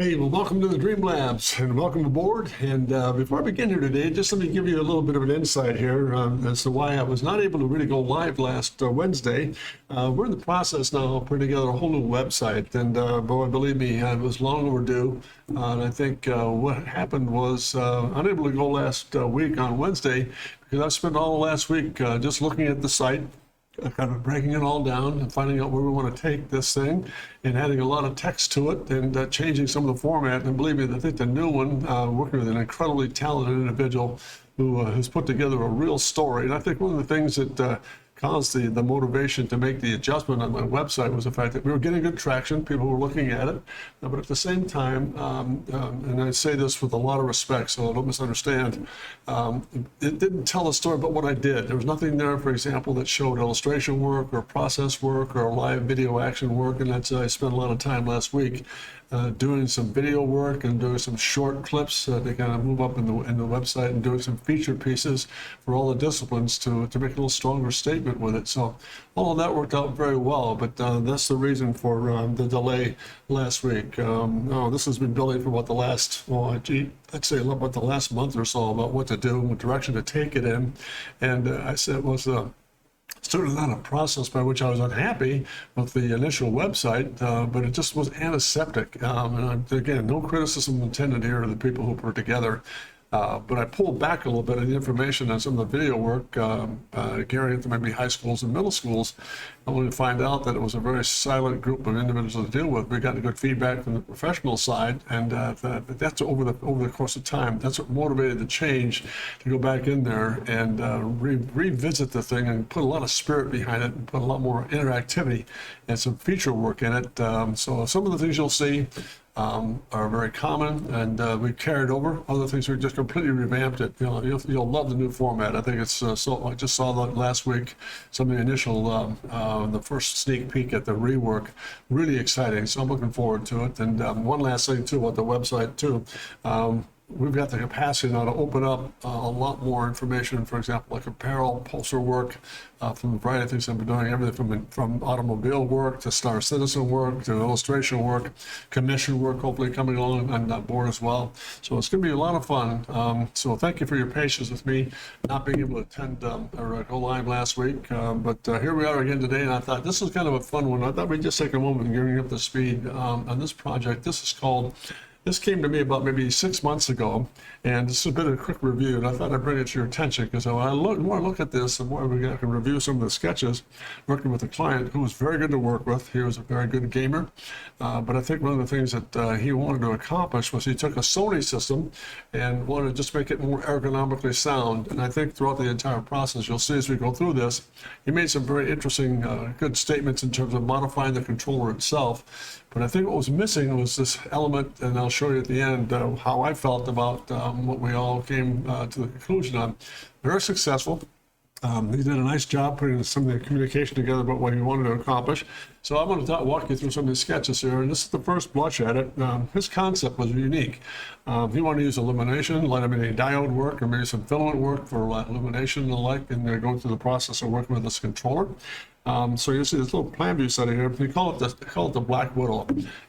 Hey, well, welcome to the Dream Labs and welcome aboard. And before I begin here today, just let me give you a little bit of an insight here as to why I was not able to really go live last Wednesday. We're in the process now of putting together a whole new website, and boy, believe me, it was long overdue. And I think what happened was unable to go last week on Wednesday because I spent all the last week just looking at the site, kind of breaking it all down and finding out where we want to take this thing and adding a lot of text to it and changing some of the format. And believe me, I think the new one, working with an incredibly talented individual who has put together a real story. And I think one of the things that caused the motivation to make the adjustment on my website was the fact that we were getting good traction, people were looking at it, but at the same time, and I say this with a lot of respect, so don't misunderstand, it didn't tell a story about what I did. There was nothing there, for example, that showed illustration work or process work or live video action work, and that's I spent a lot of time last week doing some video work and doing some short clips to kind of move up in the website and doing some feature pieces for all the disciplines to make a little stronger statement with it. So all of that worked out very well, but that's the reason for the delay last week. This has been building for what the last, I'd say about the last month or so about what to do, what direction to take it in. And I said it was started on a process by which I was unhappy with the initial website, but it just was antiseptic. And again, no criticism intended here to the people who put it together. But I pulled back a little bit of the information on some of the video work, gearing it to maybe high schools and middle schools, only to find out that it was a very silent group of individuals to deal with. We got good feedback from the professional side, and that's over the course of time. That's what motivated the change to go back in there and revisit the thing and put a lot of spirit behind it and put a lot more interactivity and some feature work in it. So some of the things you'll see are very common, and we carried over. Other things we just completely revamped it. You'll love the new format. I think it's so. I just saw that last week. Some of the initial, the first sneak peek at the rework. Really exciting. So I'm looking forward to it. And one last thing too about the website too. We've got the capacity now to open up a lot more information, for example, like apparel, poster work, from a variety of things I've been doing, everything from automobile work to Star Citizen work to illustration work, commission work, hopefully coming along on board as well. So it's going to be a lot of fun. So thank you for your patience with me not being able to attend or go live last week. But here we are again today, and I thought this was kind of a fun one. I thought we'd just take a moment and getting up to speed on this project. This came to me about maybe 6 months ago, and this has been a quick review, and I thought I'd bring it to your attention because the more I look at this, the more we can review some of the sketches, working with a client who was very good to work with. He was a very good gamer, but I think one of the things that he wanted to accomplish was he took a Sony system and wanted to just make it more ergonomically sound, and I think throughout the entire process, you'll see as we go through this, he made some very interesting, good statements in terms of modifying the controller itself. But I think what was missing was this element, and I'll show you at the end how I felt about what we all came to the conclusion on. Very successful. He did a nice job putting some of the communication together about what he wanted to accomplish. So I'm going to walk you through some of these sketches here, and this is the first blush at it. His concept was unique. He wanted to use illumination, light emitting diode work, or maybe some filament work for illumination and the like, and they're going through the process of working with this controller. So you see this little plan view setting here. We call it the Black Widow.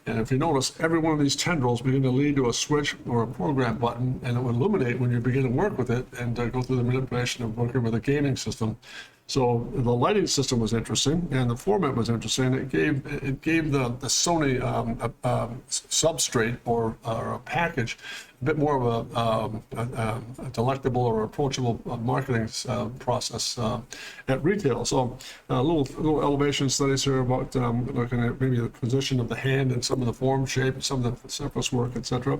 And if you notice, every one of these tendrils begin to lead to a switch or a program button, and it will illuminate when you begin to work with it and go through the manipulation of working with a gaming system. So the lighting system was interesting, and the format was interesting. It gave the Sony substrate or a package a bit more of a delectable or approachable marketing process at retail. So little elevation studies here about looking at maybe the position of the hand and some of the form shape, some of the surface work, etc.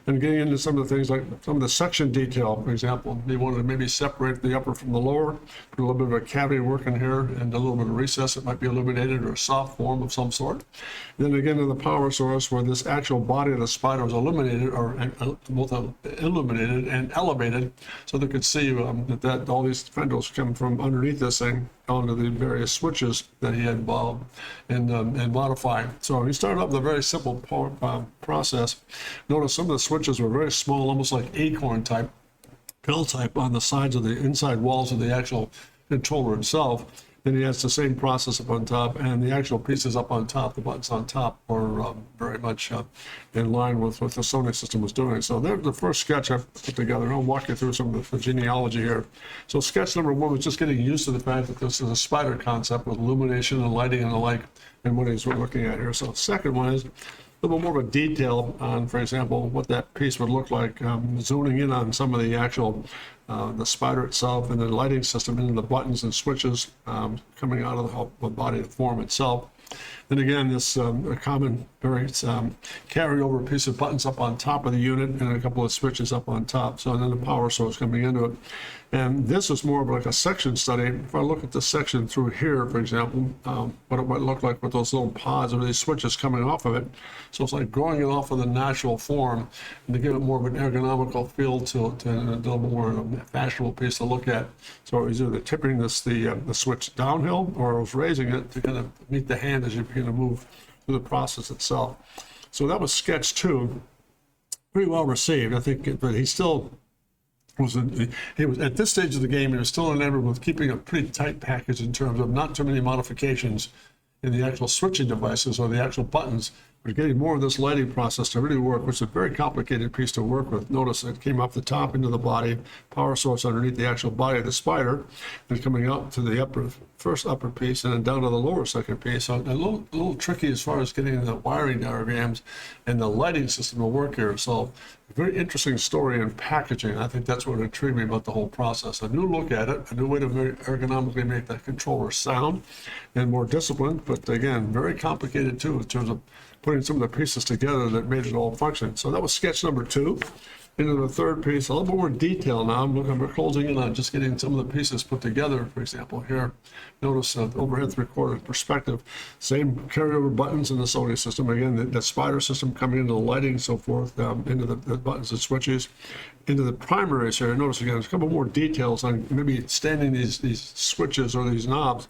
And getting into some of the things like some of the section detail, for example. They wanted to maybe separate the upper from the lower, put a little bit of a cavity work in here and a little bit of recess that might be illuminated or a soft form of some sort. And then again to the power source where this actual body of the spider was illuminated or both illuminated and elevated so they could see that all these tendrils come from underneath this thing onto the various switches that he had involved and modified. So he started up with a very simple process. Notice some of the switches were very small, almost like acorn pill type on the sides of the inside walls of the actual controller itself. Then he has the same process up on top, and the actual pieces up on top, the buttons on top, are very much in line with what the Sony system was doing. So there's the first sketch I've put together, and I'll walk you through some of the genealogy here. So sketch number one was just getting used to the fact that this is a spider concept with illumination and lighting and the like, and what he's looking at here. So the second one is a little more of a detail on, for example, what that piece would look like, zooming in on some of the actual the spider itself and the lighting system and the buttons and switches coming out of the body of the form itself. Then again, this a common very carryover piece of buttons up on top of the unit and a couple of switches up on top. So then the power source coming into it. And this is more of like a section study. If I look at the section through here, for example, what it might look like with those little pods or these switches coming off of it. So it's like growing it off of the natural form and to give it more of an ergonomical feel to it and a little more fashionable piece to look at. So it was either tipping the switch downhill or it was raising it to kind of meet the hand as you begin to move through the process itself. So that was sketch two. Pretty well received, I think, but he still was at this stage of the game, he was still enamored with keeping a pretty tight package in terms of not too many modifications in the actual switching devices or the actual buttons, but getting more of this lighting process to really work, which is a very complicated piece to work with. Notice it came off the top into the body, power source underneath the actual body of the spider, and coming out to the first upper piece and then down to the lower second piece. So a little tricky as far as getting the wiring diagrams and the lighting system to work here. So a very interesting story in packaging. I think that's what intrigued me about the whole process. A new look at it, a new way to very ergonomically make the controller sound and more disciplined, but again, very complicated too in terms of putting some of the pieces together that made it all function. So that was sketch number two. Into the third piece, a little bit more detail now. We're closing in on just getting some of the pieces put together. For example, here, notice the overhead three-quarter perspective. Same carryover buttons in the Sony system. Again, the spider system coming into the lighting and so forth, into the buttons and switches. Into the primaries here, notice again, there's a couple more details on maybe standing these switches or these knobs,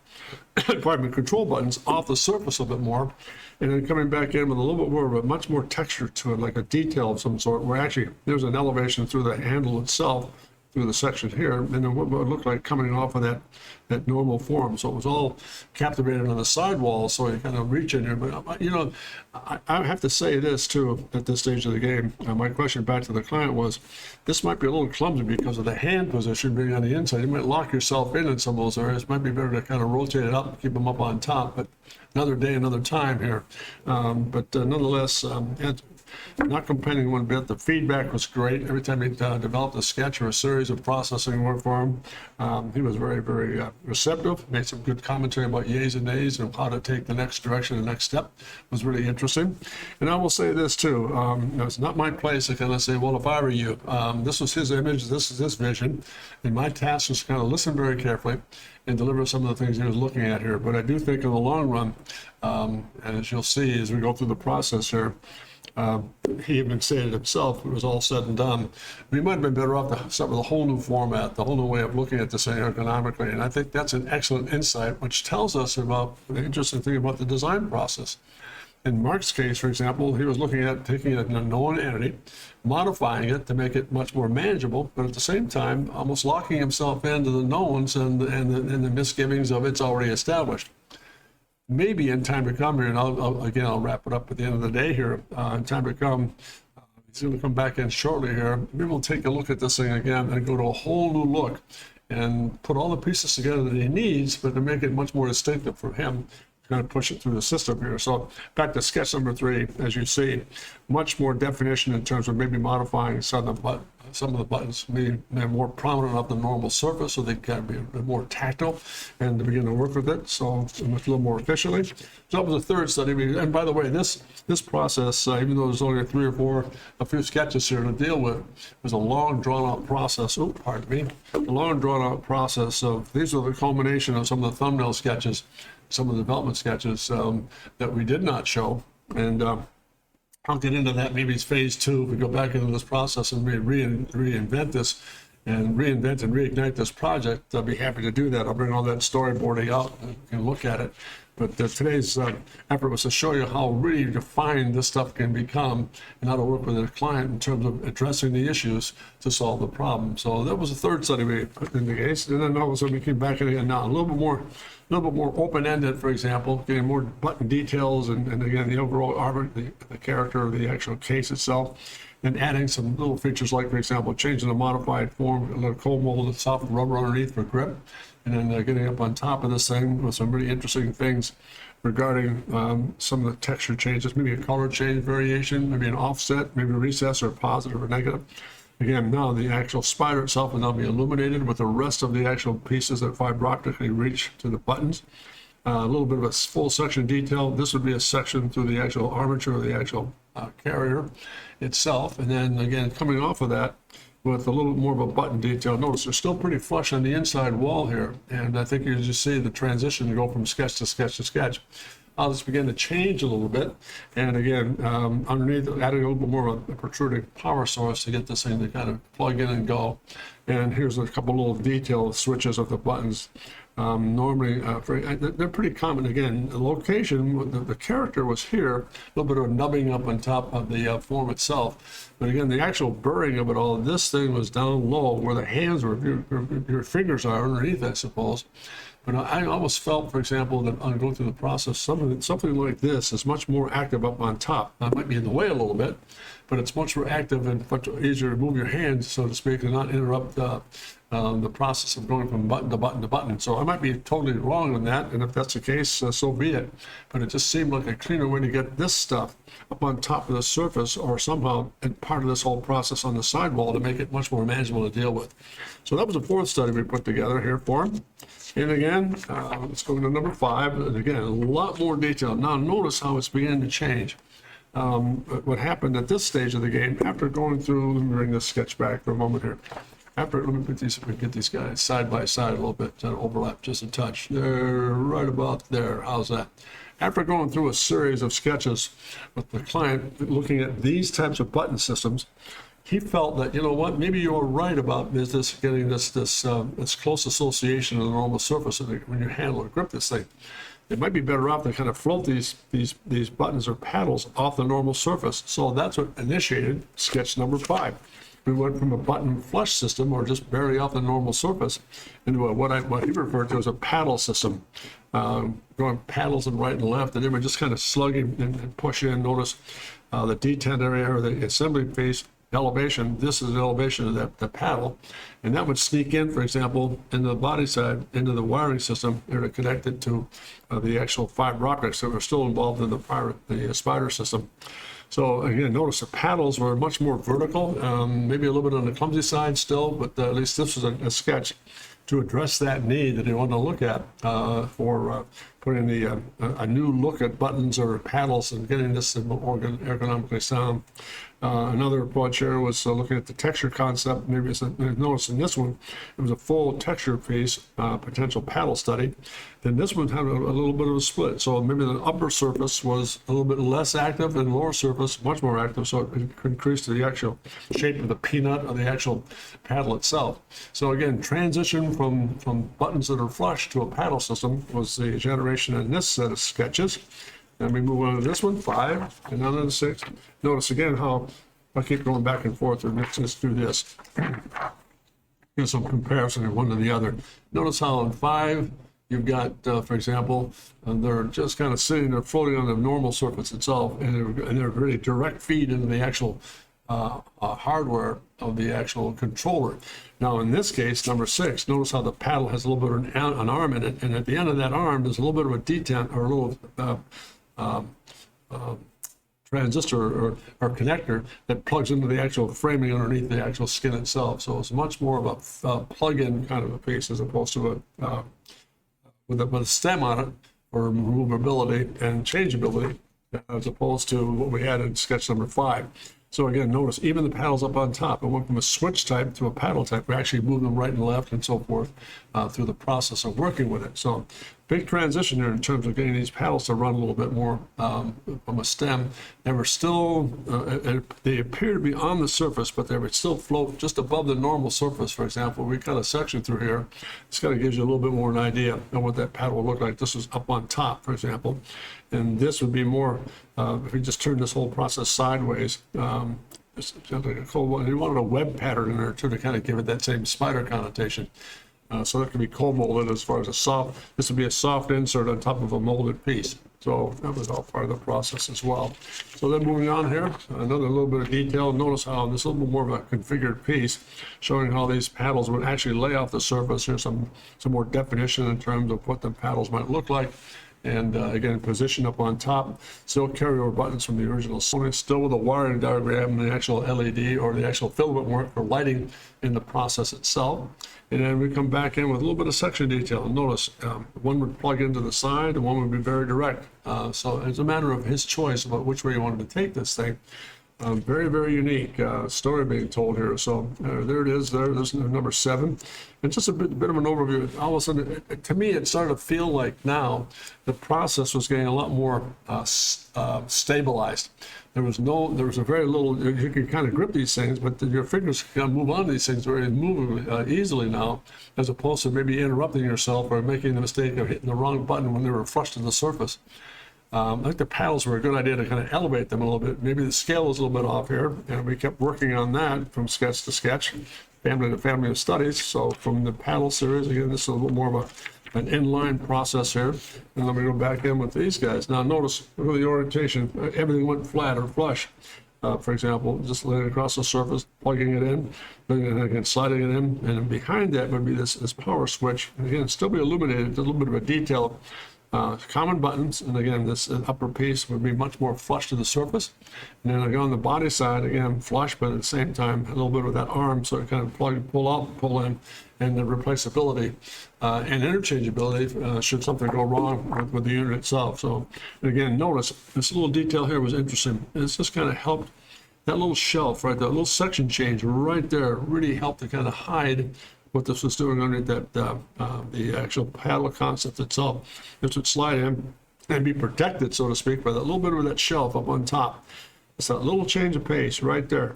pardon me, control buttons off the surface a bit more, and then coming back in with a little bit more of a much more texture to it, like a detail of some sort, where actually there's an elevation through the handle itself, through the section here, and then what would look like coming off of that normal form. So it was all captivated on the sidewall, so you kind of reach in here. But, you know, I have to say this, too, at this stage of the game. My question back to the client was, this might be a little clumsy because of the hand position being on the inside. You might lock yourself in some of those areas. It might be better to kind of rotate it up and keep them up on top. But another day, another time here. But nonetheless, not complaining one bit. The feedback was great. Every time he developed a sketch or a series of processing work for him, he was very, very receptive. Made some good commentary about yays and nays and how to take the next direction, the next step. It was really interesting. And I will say this too. It's not my place to kind of say, well, if I were you, this was his image, this is his vision, and my task was to kind of listen very carefully and deliver some of the things he was looking at here. But I do think in the long run, and as you'll see as we go through the process here, he even said it himself, it was all said and done, we might have been better off to start with a whole new format, the whole new way of looking at this thing ergonomically. And I think that's an excellent insight, which tells us about the interesting thing about the design process. In Mark's case, for example, he was looking at taking a known entity, modifying it to make it much more manageable, but at the same time, almost locking himself into the knowns and the misgivings of it's already established. Maybe in time to come here, and I'll wrap it up at the end of the day here, in time to come, he's going to come back in shortly here. Maybe we'll take a look at this thing again and go to a whole new look and put all the pieces together that he needs, but to make it much more distinctive for him. Going to push it through the system here. So back to sketch number three, as you see, much more definition in terms of maybe modifying some of the buttons, maybe they're more prominent off the normal surface, so they can be a bit more tactile and to begin to work with it, so much a little more efficiently. So that was the third study. And by the way, this process, even though there's only a few sketches here to deal with, was a long drawn-out process. Oh, pardon me. A long drawn-out process of, these are the culmination of some of the thumbnail sketches, some of the development sketches that we did not show. And I'll get into that. Maybe it's phase two. If we go back into this process and reinvent this and reignite this project, I'll be happy to do that. I'll bring all that storyboarding out and you can look at it. But today's effort was to show you how really defined this stuff can become and how to work with a client in terms of addressing the issues to solve the problem. So that was the third study we put in the case. And then all of a sudden we came back in again now, a little little bit more open-ended, for example, getting more button details and again, the overall armor, the character of the actual case itself, and adding some little features like, for example, changing the modified form, a little cold molded soft rubber underneath for grip, and then getting up on top of this thing with some really interesting things regarding some of the texture changes, maybe a color change variation, maybe an offset, maybe a recess or positive or negative. Again, now the actual spider itself will now be illuminated with the rest of the actual pieces that fiber optically reach to the buttons. A little bit of a full section detail. This would be a section through the actual armature of the actual carrier itself. And then again, coming off of that with a little bit more of a button detail. Notice they're still pretty flush on the inside wall here. And I think you just see the transition to go from sketch to sketch to sketch. I'll just begin to change a little bit. And again, underneath, adding a little bit more of a protruding power source to get this thing to kind of plug in and go. And here's a couple little detail switches of the buttons. Normally, they're pretty common. Again, the location, the character was here, a little bit of nubbing up on top of the form itself. But again, the actual burring of it all, this thing was down low where the hands were, your fingers are underneath, I suppose. But I almost felt, for example, that on going through the process, something like this is much more active up on top. Now, it might be in the way a little bit, but it's much more active and much easier to move your hands, so to speak, and not interrupt the process of going from button to button to button. So I might be totally wrong on that, and if that's the case, so be it. But it just seemed like a cleaner way to get this stuff up on top of the surface, or somehow part of this whole process on the sidewall to make it much more manageable to deal with. So that was the fourth study we put together here for him. And again, let's go to number 5. And again, a lot more detail. Now notice how it's beginning to change. What happened at this stage of the game, after going through, let me bring this sketch back for a moment here. Let me get these guys side by side a little bit, to overlap just a touch. They're right about there. How's that? After going through a series of sketches with the client looking at these types of button systems, he felt that, you know what, maybe you're right about getting this close association of the normal surface when you handle or grip this thing. It might be better off to kind of float these buttons or paddles off the normal surface. So that's what initiated sketch number 5. We went from a button flush system, or just barely off the normal surface, into what he referred to as a paddle system, going paddles and right and left, and then we just kind of slug and push in. Notice the detent area or the assembly face elevation. This is the elevation of the paddle, and that would sneak in, for example, in the body side into the wiring system here to connect it to the actual fiber optics that were still involved in the spider system. So again, notice the paddles were much more vertical, maybe a little bit on the clumsy side still, but at least this was a sketch to address that need that he wanted to look at for putting a new look at buttons or paddles and getting this more ergonomically sound. Another project here was looking at the texture concept. Maybe notice in this one, it was a full texture piece, potential paddle study. Then this one had a little bit of a split. So maybe the upper surface was a little bit less active and the lower surface much more active. So it increased the actual shape of the peanut of the actual paddle itself. So again, transition from buttons that are flush to a paddle system was the generation in this set of sketches. Then we move on to this one, 5, and then to 6. Notice again how I keep going back and forth, and let's do this. Here's some comparison of one to the other. Notice how in 5, you've got, for example, they're just kind of sitting there floating on the normal surface itself, and they're really direct feed into the actual hardware of the actual controller. Now in this case, number 6, notice how the paddle has a little bit of an arm in it, and at the end of that arm, there's a little bit of a detent or a little transistor or connector that plugs into the actual framing underneath the actual skin itself. So it's much more of a plug-in kind of a piece as opposed to with a stem on it for removability and changeability, as opposed to what we had in sketch number 5. So again, notice even the paddles up on top, it went from a switch type to a paddle type. We actually moved them right and left and so forth through the process of working with it. So big transition there in terms of getting these paddles to run a little bit more from a stem. They were still, they appear to be on the surface, but they would still float just above the normal surface. For example, we cut a section through here. This kind of gives you a little bit more an idea of what that paddle would look like. This was up on top, for example. And this would be more, if we just turn this whole process sideways, it's like a cool one. You wanted a web pattern in there too to kind of give it that same spider connotation. So that could be cold molded as far as this would be a soft insert on top of a molded piece. So that was all part of the process as well. So then moving on here, another little bit of detail. Notice how this is a little bit more of a configured piece, showing how these paddles would actually lay off the surface. Here's some more definition in terms of what the paddles might look like. And again, position up on top, still carryover buttons from the original Sony, still with a wiring diagram and the actual LED or the actual filament work for lighting in the process itself. And then we come back in with a little bit of section detail. Notice one would plug into the side and one would be very direct. So it's a matter of his choice about which way he wanted to take this thing. Very, very unique story being told here. So there it is. There's number 7. And just a bit of an overview. All of a sudden, to me, it started to feel like now the process was getting a lot more stabilized. There was a very little, you can kind of grip these things, but your fingers can move on these things very easily now, as opposed to maybe interrupting yourself or making the mistake of hitting the wrong button when they were flush to the surface. I think the paddles were a good idea to kind of elevate them a little bit. Maybe the scale was a little bit off here, and we kept working on that from sketch to sketch, family to family of studies. So from the paddle series, again, this is a little more of an inline process here. And then we go back in with these guys. Now notice, look at the orientation. Everything went flat or flush. For example, just laying across the surface, plugging it in, then again sliding it in, and then behind that would be this power switch. And again, still be illuminated, a little bit of a detail. Common buttons, and again, this upper piece would be much more flush to the surface. And then again, on the body side, again, flush, but at the same time, a little bit of that arm, so it kind of pull out, pull in, and the replaceability and interchangeability should something go wrong with the unit itself. So again, notice this little detail here was interesting. It's just kind of helped that little shelf, right, that little section change right there really helped to kind of hide what this was doing underneath that the actual paddle concept itself. This would slide in and be protected, so to speak, by that little bit of that shelf up on top. It's that little change of pace right there.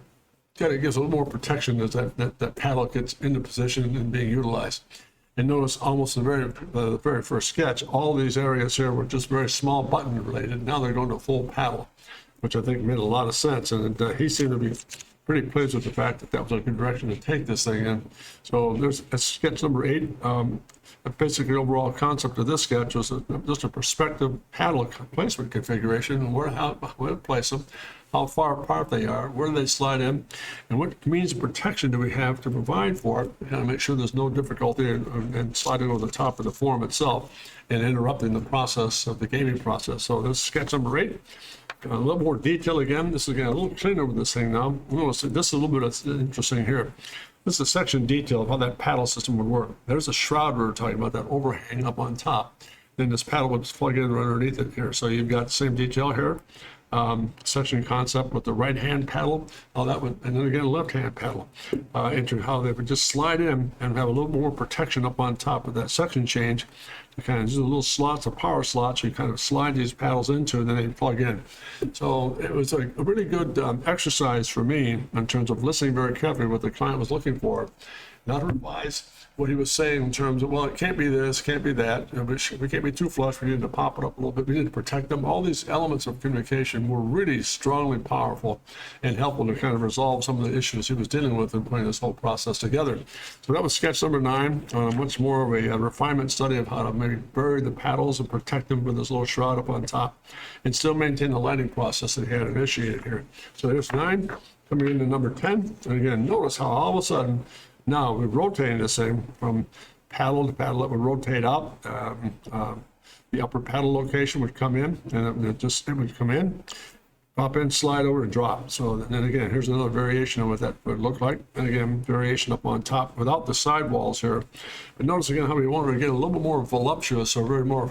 It gives a little more protection as that paddle gets into position and being utilized. And notice almost the very first sketch, all these areas here were just very small button related. Now they're going to full paddle, which I think made a lot of sense. And he seemed to be pretty pleased with the fact that was a good direction to take this thing in. So there's sketch number 8. Basically, overall concept of this sketch was just a perspective paddle placement configuration and where to place them, how far apart they are, where do they slide in, and what means of protection do we have to provide for it, and kind of make sure there's no difficulty in sliding over the top of the form itself and interrupting the process of the gaming process. So this is sketch number 8. A little more detail again. This is again a little cleaner with this thing now. Notice this is a little bit interesting here. This is a section detail of how that paddle system would work. There's a shroud we were talking about, that overhang up on top. Then this paddle would plug in right underneath it here. So you've got the same detail here. Section concept with the right hand paddle, how that would, and then again left hand paddle, into how they would just slide in and have a little more protection up on top of that section change. To kind of just little slots, or power slots, you kind of slide these paddles into, and then they plug in. So it was a really good exercise for me in terms of listening very carefully what the client was looking for, not revise what he was saying in terms of, well, it can't be this, can't be that, we can't be too flush, we need to pop it up a little bit, we need to protect them. All these elements of communication were really strongly powerful and helpful to kind of resolve some of the issues he was dealing with in putting this whole process together. So that was sketch number 9, much more of a refinement study of how to maybe bury the paddles and protect them with this little shroud up on top and still maintain the lighting process that he had initiated here. So there's 9, coming into number 10. And again, notice how all of a sudden, now we're rotating this thing from paddle to paddle. It would rotate up. The upper paddle location would come in, and it would come in, pop in, slide over, and drop. So then again, here's another variation of what that would look like. And again, variation up on top without the sidewalls here. But notice again how we wanted to get a little bit more voluptuous, or very more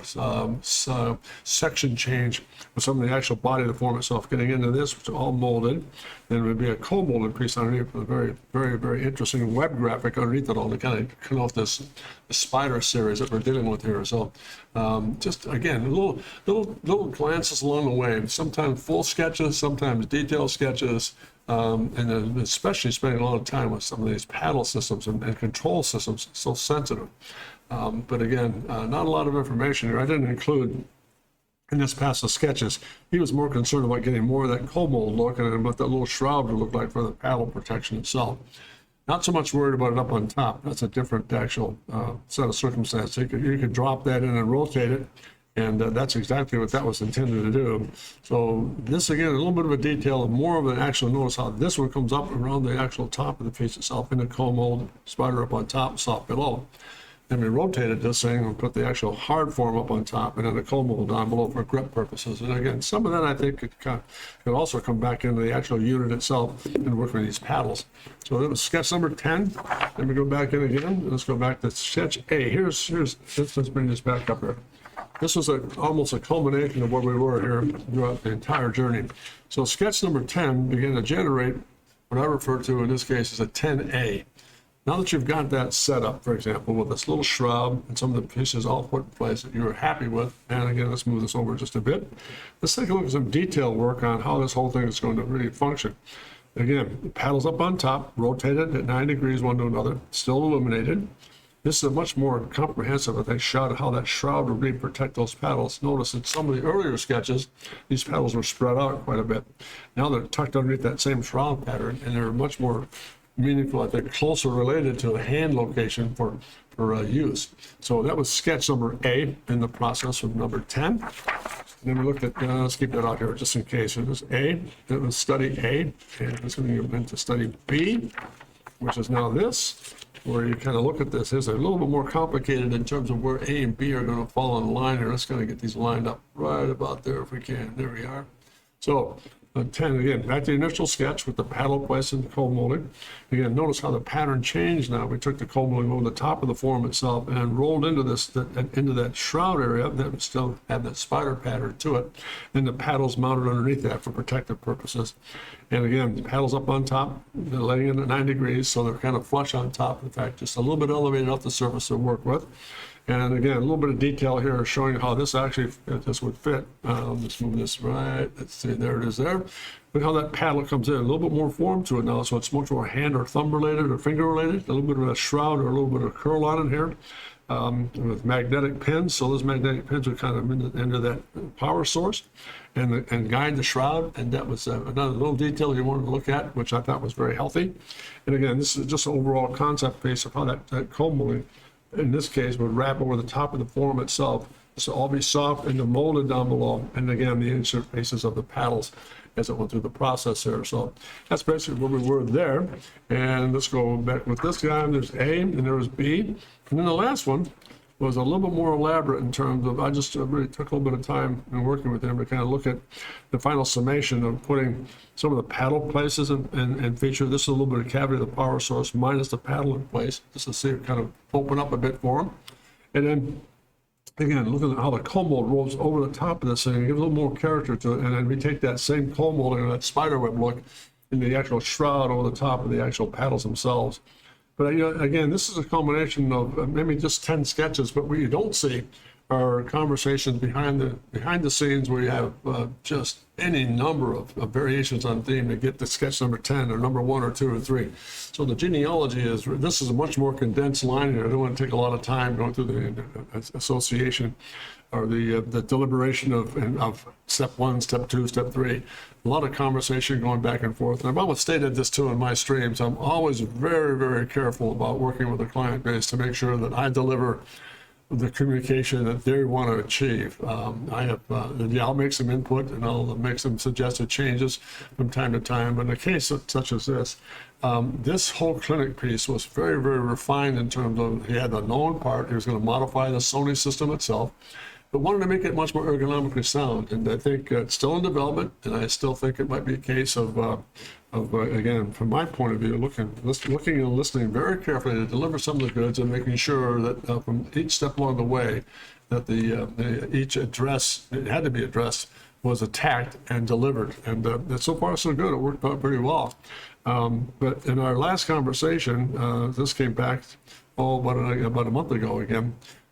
section change with some of the actual body of the form itself. Getting into this, which is all molded. Then it would be a co-molded piece underneath with a very, very, very interesting web graphic underneath it all to kind of connote this spider series that we're dealing with here. So just again, little glances along the way. Sometimes full sketches, sometimes detailed sketches, and especially spending a lot of time with some of these paddle systems and control systems, so sensitive. But again, not a lot of information here. I didn't include in this pass of sketches. He was more concerned about getting more of that cold mold look and what that little shroud would look like for the paddle protection itself. Not so much worried about it up on top. That's a different actual set of circumstances. You could drop that in and rotate it, and that's exactly what that was intended to do. So this, again, a little bit of a detail, more of an actual, notice how this one comes up around the actual top of the piece itself in the comb mold, spider up on top, soft below. Then we rotated this thing and put the actual hard form up on top, and then the comb mold down below for grip purposes. And again, some of that I think could also come back into the actual unit itself and work with these paddles. So that was sketch number 10. Then we go back in again. Let's go back to sketch A. Let's bring this back up here. This was almost a culmination of where we were here throughout the entire journey. So sketch number 10 began to generate what I refer to in this case as a 10A. Now that you've got that set up, for example, with this little shrub and some of the pieces all put in place that you're happy with, and again, let's move this over just a bit. Let's take a look at some detailed work on how this whole thing is going to really function. Again, paddles up on top, rotated at 9 degrees one to another, still illuminated. This is a much more comprehensive, I think, shot of how that shroud would really protect those paddles. Notice in some of the earlier sketches, these paddles were spread out quite a bit. Now they're tucked underneath that same shroud pattern, and they're much more meaningful, I think, closer related to a hand location for use. So that was sketch number A in the process of number 10. And then we looked at, let's keep that out here just in case. It was A, it was study A, and it's going to go into study B, which is now this, where you kind of look at this. It's a little bit more complicated in terms of where A and B are going to fall in line here. Let's kind of get these lined up right about there if we can. There we are. So 10, again, back to the initial sketch with the paddle placed in the comb molding. Again, notice how the pattern changed now. We took the comb molding over the top of the form itself and rolled into into that shroud area that still had that spider pattern to it. And the paddles mounted underneath that for protective purposes. And again, the paddles up on top, they're laying in at 9 degrees, so they're kind of flush on top. In fact, just a little bit elevated off the surface to work with. And again, a little bit of detail here showing how this actually, this would fit. Let's move this right. Let's see, there it is there. Look how that paddle comes in. A little bit more form to it now, so it's much more hand or thumb related or finger related. A little bit of a shroud or a little bit of curl on it here with magnetic pins. So those magnetic pins would kind of into that power source and guide the shroud. And that was another little detail you wanted to look at, which I thought was very healthy. And again, this is just an overall concept piece of how that comb molding, in this case, would wrap over the top of the form itself. This will all be soft and molded down below. And again, the insert faces of the paddles as it went through the process here. So that's basically where we were there. And let's go back with this guy. There's A and there was B. And then the last one was a little bit more elaborate in terms of, I just really took a little bit of time in working with him to kind of look at the final summation of putting some of the paddle places and feature. This is a little bit of cavity of the power source minus the paddle in place, just to see it kind of open up a bit for him. And then again, look at how the comb mold rolls over the top of this thing and gives a little more character to it. And then we take that same comb mold and that spiderweb look in the actual shroud over the top of the actual paddles themselves. But again, this is a combination of maybe just 10 sketches, but what you don't see are conversations behind the scenes where you have just any number of variations on theme to get to sketch number 10 or number 1 or 2 or 3. So the genealogy this is a much more condensed line here. I don't want to take a lot of time going through the association or the deliberation of step 1, step 2, step 3. A lot of conversation going back and forth. And I've always stated this too in my streams. I'm always very, very careful about working with the client base to make sure that I deliver the communication that they want to achieve. I'll make some input and I'll make some suggested changes from time to time. But in a case such as this, this whole clinic piece was very, very refined in terms of, he had the known part. He was going to modify the Sony system itself, but wanted to make it much more ergonomically sound. And I think it's still in development, and I still think it might be a case of again, from my point of view, looking and listening very carefully to deliver some of the goods and making sure that from each step along the way that each address, it had to be addressed, was attacked and delivered. And so far so good. It worked out pretty well. But in our last conversation, this came back about a month ago again.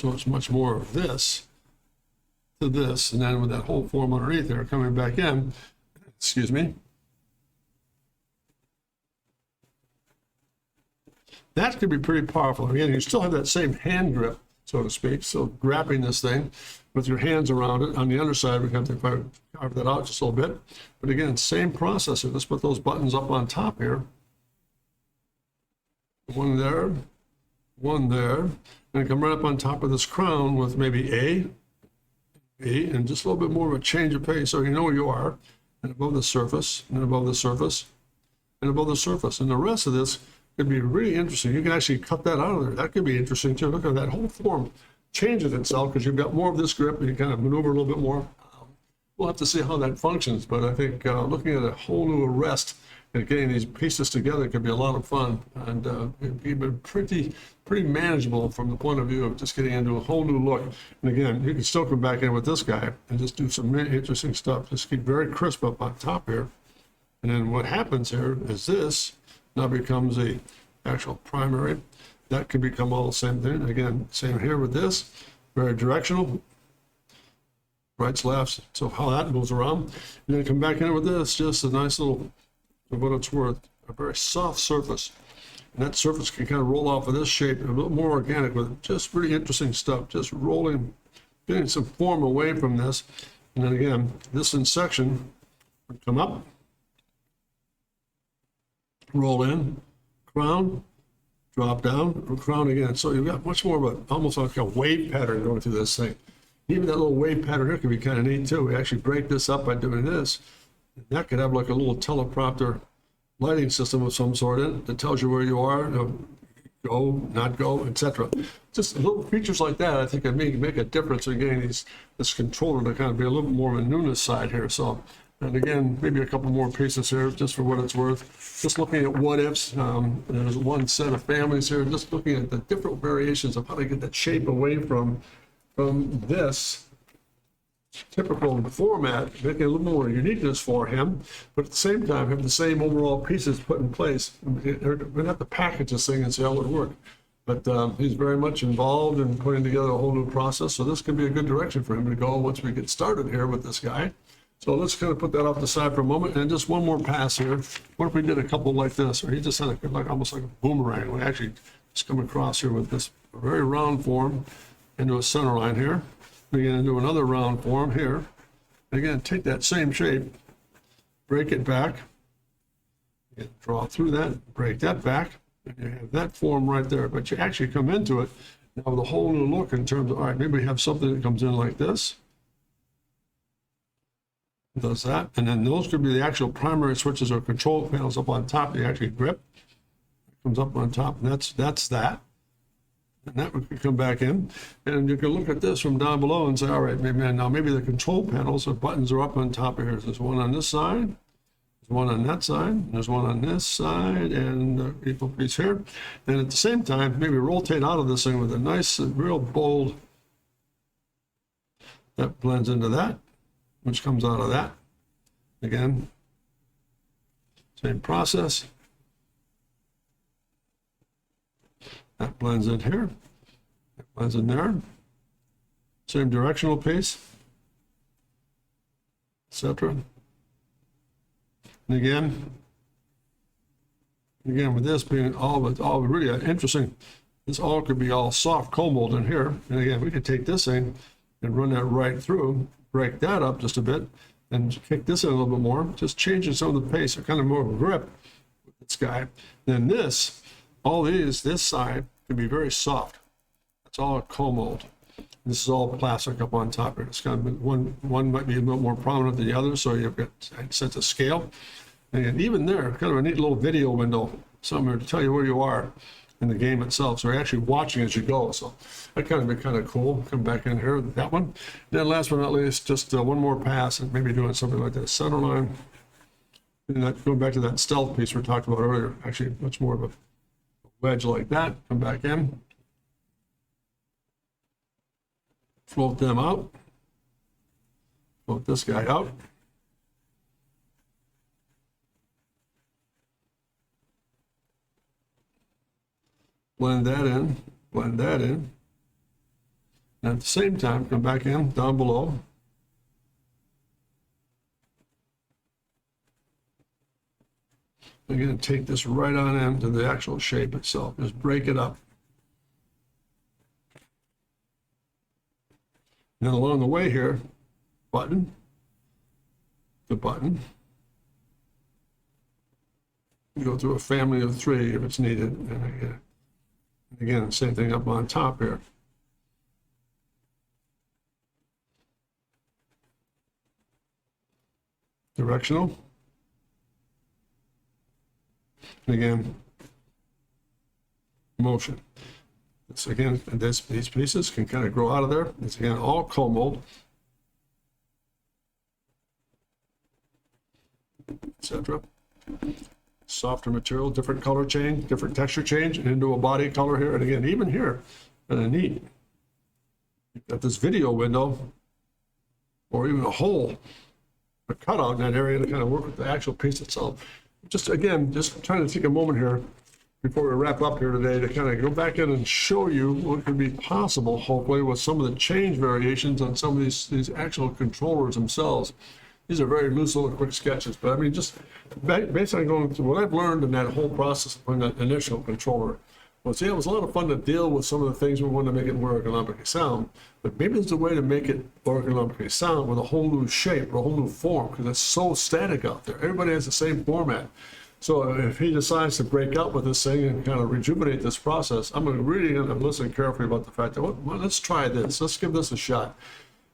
So it's much more of this to this, and then with that whole form underneath there coming back in, excuse me, that could be pretty powerful. Again, you still have that same hand grip, so to speak, so grabbing this thing with your hands around it. On the underside, we have to carve that out just a little bit. But again, same processor. Let's put those buttons up on top here. One there, and come right up on top of this crown with maybe A, and just a little bit more of a change of pace so you know where you are, and above the surface, and above the surface, and above the surface. And the rest of this could be really interesting. You can actually cut that out of there. That could be interesting too. Look at that whole form changes itself because you've got more of this grip and you kind of maneuver a little bit more. We'll have to see how that functions, but I think looking at a whole new arrest and getting these pieces together could be a lot of fun, and it'd be pretty manageable from the point of view of just getting into a whole new look. And again, you can still come back in with this guy and just do some really interesting stuff. Just keep very crisp up on top here. And then what happens here is this now becomes a actual primary. That can become all the same thing. Again, same here with this, very directional. Rights, lefts, so how that moves around. And then come back in with this, just a nice little, for what it's worth, a very soft surface. And that surface can kind of roll off of this shape, a little more organic with just really interesting stuff, just rolling, getting some form away from this. And then again, this in section would come up, roll in, crown, drop down, crown again. So you've got much more of a, almost like a wave pattern going through this thing. Even that little wave pattern here could be kind of neat too. We actually break this up by doing this. That could have like a little teleprompter lighting system of some sort in it that tells you where you are, go, not go, etc. Just little features like that, I think, make a difference in getting this controller to kind of be a little bit more of a newness side here. So, and again, maybe a couple more pieces here just for what it's worth. Just looking at what ifs. There's one set of families here. Just looking at the different variations of how to get that shape away from this typical format, making a little more uniqueness for him, but at the same time have the same overall pieces put in place. We're going to have to package this thing and see how it would work. But he's very much involved in putting together a whole new process, so this could be a good direction for him to go once we get started here with this guy. So let's kind of put that off the side for a moment, and just one more pass here. What if we did a couple like this, or he just had almost like a boomerang? We actually just come across here with this very round form into a center line here. We're going to do another round form here. Again, take that same shape, break it back, and draw through that, break that back, and you have that form right there. But you actually come into it now with a whole new look in terms of, all right, maybe we have something that comes in like this, does that, and then those could be the actual primary switches or control panels up on top. You actually grip, it comes up on top, and that's that. And that would come back in, and you can look at this from down below and say, all right, maybe the control panels or buttons are up on top of here. There's one on this side, there's one on that side, there's one on this side, and equal piece here. And at the same time, maybe rotate out of this thing with a nice, real bold, that blends into that, which comes out of that. Again, same process. That blends in here, that blends in there. Same directional piece, etc. And again with this being all really interesting, this all could be all soft co-mold in here. And again, we could take this thing and run that right through, break that up just a bit, and kick this in a little bit more, just changing some of the pace, or kind of more grip with this guy. Then this, all these, this side can be very soft. It's all co-mold. This is all plastic up on top here. It's kind of one might be a little more prominent than the other, so you've got a sense of scale. And even there, kind of a neat little video window somewhere to tell you where you are in the game itself. So you're actually watching as you go. So that kind of be kind of cool. Come back in here with that one. And then last but not least, just one more pass and maybe doing something like that center line. And that, going back to that stealth piece we talked about earlier, actually much more of a wedge like that. Come back in. Float them out. Float this guy out. Blend that in, blend that in. And at the same time, come back in down below. I'm going to take this right on into the actual shape itself. Just break it up. And along the way here, button, the button. You go through a family of 3 if it's needed. And again, same thing up on top here. Directional. And again, motion. This again, these pieces can kind of grow out of there. It's again all cold mold, etc. Softer material, different color change, different texture change, and into a body color here. And again, even here, kind of neat. You've got this video window, or even a hole, a cutout in that area to kind of work with the actual piece itself. Just again, just trying to take a moment here before we wrap up here today to kind of go back in and show you what could be possible, hopefully, with some of the change variations on some of these actual controllers themselves. These are very loose little quick sketches, but I mean, just basically going through what I've learned in that whole process of putting that initial controller. Well, see, it was a lot of fun to deal with some of the things we wanted to make it more ergonomically sound, but maybe there's a way to make it ergonomically sound with a whole new shape or a whole new form, because it's so static out there. Everybody has the same format. So if he decides to break out with this thing and kind of rejuvenate this process, I'm really going to listen carefully about the fact that, well, let's try this. Let's give this a shot.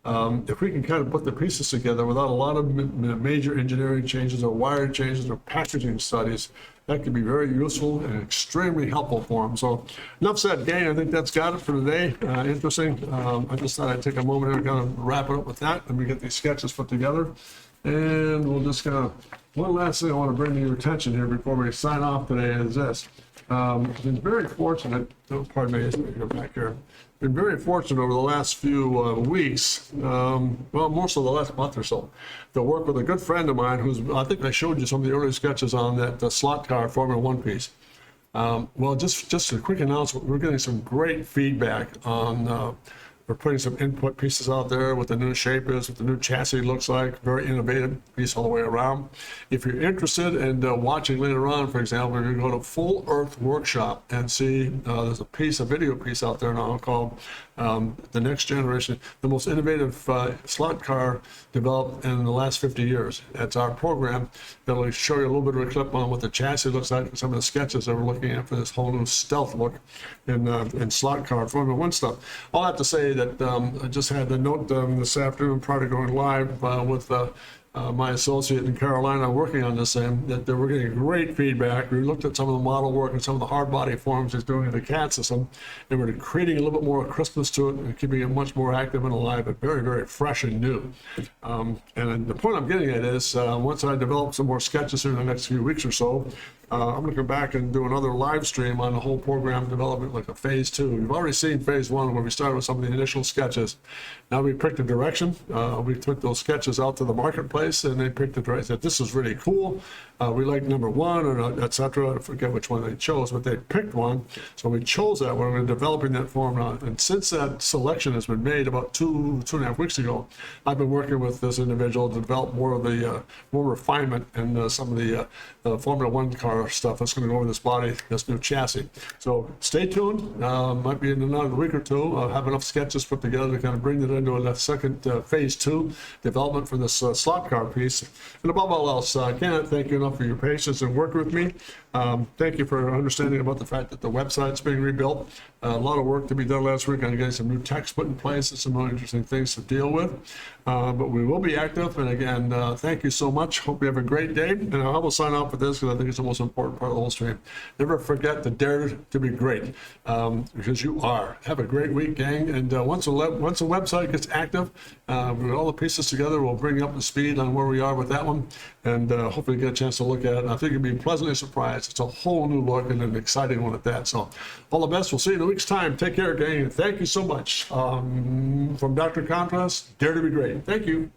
If we can kind of put the pieces together without a lot of major engineering changes or wiring changes or packaging studies, that could be very useful and extremely helpful for them. So enough said, gang. I think that's got it for today. Interesting. I just thought I'd take a moment here and kind of wrap it up with that, and we get these sketches put together. And we'll just kind of, one last thing I want to bring to your attention here before we sign off today is this. I've been very fortunate, oh, pardon me, let's go back here. Been very fortunate over the last few weeks, well, more so the last month or so, to work with a good friend of mine who's, I think I showed you some of the early sketches on that slot car Formula One piece. Well, just a quick announcement, we're getting some great feedback on, we're putting some input pieces out there, what the new shape is, what the new chassis looks like, very innovative piece all the way around. If you're interested in watching later on, for example, you're going to go to Full Earth Workshop and see there's a video piece out there now called The Next Generation, the most innovative slot car developed in the last 50 years. That's our program. That'll show you a little bit of a clip on what the chassis looks like and some of the sketches that we're looking at for this whole new stealth look in slot car Formula One stuff. All I have to say that I just had the note this afternoon prior to going live with my associate in Carolina working on this thing, that we're getting great feedback. We looked at some of the model work and some of the hard body forms he's doing in the CAD system, and we're creating a little bit more crispness to it and keeping it much more active and alive, but very, very fresh and new. And the point I'm getting at is once I develop some more sketches here in the next few weeks or so, I'm going to come back and do another live stream on the whole program development, like a phase 2. We've already seen phase 1 where we started with some of the initial sketches. Now we picked a direction. We took those sketches out to the marketplace, and they picked a direction that this is really cool. We like number 1, or etc. I forget which one they chose, but they picked one. So we chose that one. We're developing that formula. And since that selection has been made about 2.5 weeks ago, I've been working with this individual to develop more of the more refinement in some of the Formula One car stuff that's going to go over this body, this new chassis. So stay tuned. Might be in another week or two. I'll have enough sketches put together to kind of bring it into a second phase 2 development for this slot car piece. And above all else, I can't thank you enough for your patience and working with me. Thank you for understanding about the fact that the website's being rebuilt. A lot of work to be done last week on getting some new text put in place and some more interesting things to deal with. But we will be active. And again, thank you so much. Hope you have a great day. And I will sign off with this because I think it's the most important part of the whole stream. Never forget to dare to be great, because you are. Have a great week, gang. And once the website gets active, with all the pieces together, we'll bring you up to speed on where we are with that one, and hopefully get a chance to look at it. And I think you'll be pleasantly surprised. It's a whole new look and an exciting one at that. So all the best. We'll see you in a week's time. Take care, gang. And thank you so much. From Dr. Contrast, dare to be great. Thank you.